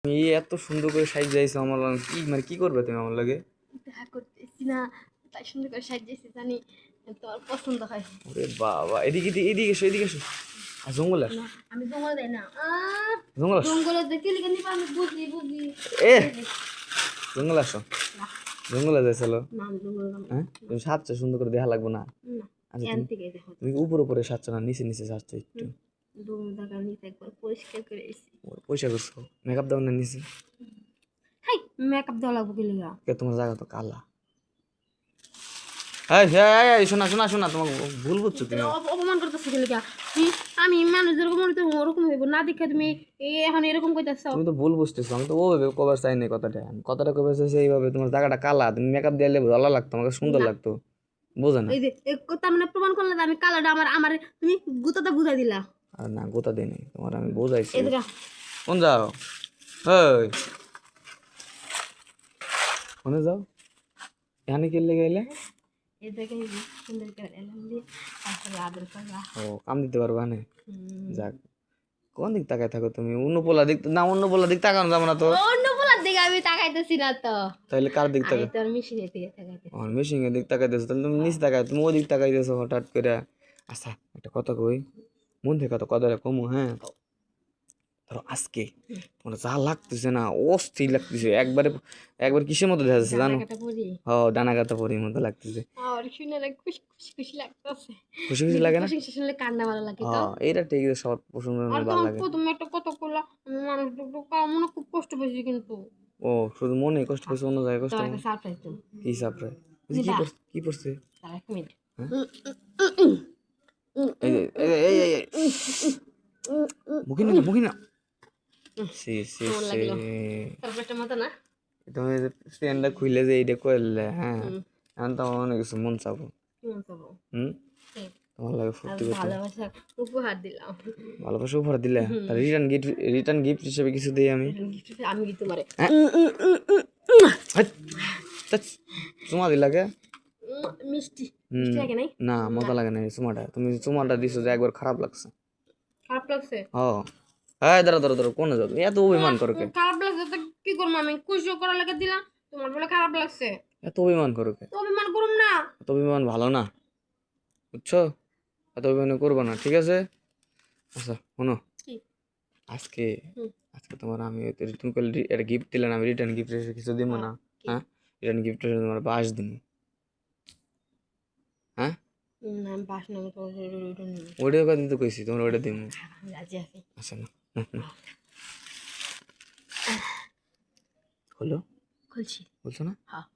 তুমি এত সুন্দর করে সাজিয়েছো আমার লাগে, কি মানে কি করবে তুমি আমার লাগে? দেখা করতেছি না, তাই সুন্দর করে সাজিয়েছি জানি তোর পছন্দ হয়। ওরে বাবা, এদিকে এদিকে এদিকে এসো, এদিকে এসো। আর জঙ্গল আস, না আমি জঙ্গল দেই না। জঙ্গল আস, জঙ্গলে দেখতে লিখে নিবা আমি বুঝি বুঝি। এ জঙ্গল আসো, জঙ্গলে যাই চলো। না আমি জঙ্গল না। হ্যাঁ তুমি সাজছো সুন্দর করে, দেখা লাগবো না? না আচ্ছা এন তুমি থেকে দেখো তুমি উপর উপরে সাজছো না, নিচে নিচে সাজছো একটু? দম দাগা নিতে একবার পরিষ্কার করে এসেছি। পয়সা করছো, মেকআপ দাও না নিচে? হাই মেকআপ দেওয়া লাগবে কি লিগা? কে তোমার জায়গা তো কালা। হ্যাঁ হ্যাঁ শোনা শোনা শোনা, তোমার ভুল বুঝছো তুমি। অপমান করতেছো কি লিগা? আমি মানুষ যেরকম মনে তো ওরকম হইব না, দেখে তুমি এখন এরকম কইতাছো। তুমি তো ভুল বুঝতেছো, আমি তো ওভাবে কভার চাই নাই কথাটা, আমি কথাটা কভার চাইছি এইভাবে, তোমার জায়গাটা কালা, তুমি মেকআপ দিলে ভালো লাগতো, আমাকে সুন্দর না লাগতো, বোঝে না? এই যে তার মানে প্রমাণ করলে যে আমি কালাটা আমার আমার তুমি গুতাটা বুঝাই দিলা। আর না গোতা দেয় নাই তোমার, আমি বোঝাইছি। এদিকে কোন যাও? ওই কোনে যাও? এখানে কি লেগে গেলে? এদিকে সুন্দর করে এলাম দিয়ে তারপরে আদর করবা। ও কাম দিতে পারবা না? যাক, কোন দিক তাকায় থাকো তুমি? অন্য পোলা দিক না, অন্য পোলা দিক তাকানো যাবে না তো। অন্য বলার দিকে আমি তাকাইতেছি না তো, তাহলে কার দিক আমি তাকা? তোর মেশিনের দিকে তাকাইতেছি। আমার মেশিং এর দিক তাকাইতেছো, তাহলে তুমি নিচ তাকায়, তুমি ওই দিক তাকাইতেছো হঠাৎ করে। আচ্ছা একটা কথা কই, মন থেকে তো কথাটা কমু, হ্যাঁ? ধরো আজকে তোমার যা লাগতেছে না, অস্থির লাগতেছে একবারে, একবার কিসের মতো দেখা যাচ্ছে জানো? ডানাকাটা পরি হ ডানা কাটা পরির মতো লাগতেছে। আর শুনে না খুশি খুশি খুশি লাগতেছে। খুশি খুশি নিজের লাগে না? প্রশংসা শুনলে কান্না ভালো লাগে তো। হ্যাঁ এইটা ঠিক, সবার পছন্দ আর ভালো তখন লাগে। প্রথমে একটা কথা করলা, মানুষ মনে খুব কষ্ট পেয়েছি কিন্তু। ও শুধু মনে কষ্ট পেয়েছে, অন্য জায়গায় কষ্ট তোর হয় একটা না? সারপ্রাইজ দেব। কি সারপ্রাইজ? কি নিবা পড়ছে, কি পড়ছে? তার 1 মিনিট। হ্যাঁ এই যে এই মুখে না মুখে না, সে সে কেমন সে লাগলো সারপ্রাইজটা? মতো না? তুমি স্ট্যান্ডটা খুইলে যে এইটা করলে, হ্যাঁ এখন তো আমার অনেক কিছু মন চাবো। কেমন চাবো? হুম, তোমার লাগে আর ফুর্তি করতে। ভালোবাসার উপহার দিলাম। ভালোবাসা উপহার দিলে, তার রিটার্ন গিফট, রিটার্ন গিফট হিসেবে কিছু দিই আমি। গিফট আমি কি তোমারে হ্যাঁ চুমা দিলাকে? মিষ্টি হুম, মিষ্টি লাগে নাই? না মজা লাগে না এই চুমাটা, তুমি চুমাটা দিছো যে একবার খারাপ লাগছে। খারাপ লাগছে? ও হ্যাঁ দাঁড়া দাঁড়া দাঁড়া, কোনে যাবে? এত অভিমান করো কে? খারাপ লাগছে তো কি করবো, আমি খুশি করার লাগে দিলাম, তোমার বলে খারাপ লাগছে? এত অভিমান করো কে? তো অভিমান করুম না। এত অভিমান ভালো না, বুঝছো? এত অভিমান করবো না, ঠিক আছে? আচ্ছা শোনো, কি? আজকে হুম, আজকে তোমার আমি তুমি করলে একটা গিফট দিলেন, আমি রিটার্ন গিফট এসে কিছু দিব না? কি? হ্যাঁ রিটার্ন গিফট এসে তোমার বাস দিন, হ্যাঁ? আমি পাস না, আমি তোমার রিটার্ন নিবো। ওইটাও কথা দিতে কইছি, তোমার ওইটা দিব। আমি রাজি আছি। আচ্ছা না হলো, খুলছি। বলছো না? হ্যাঁ।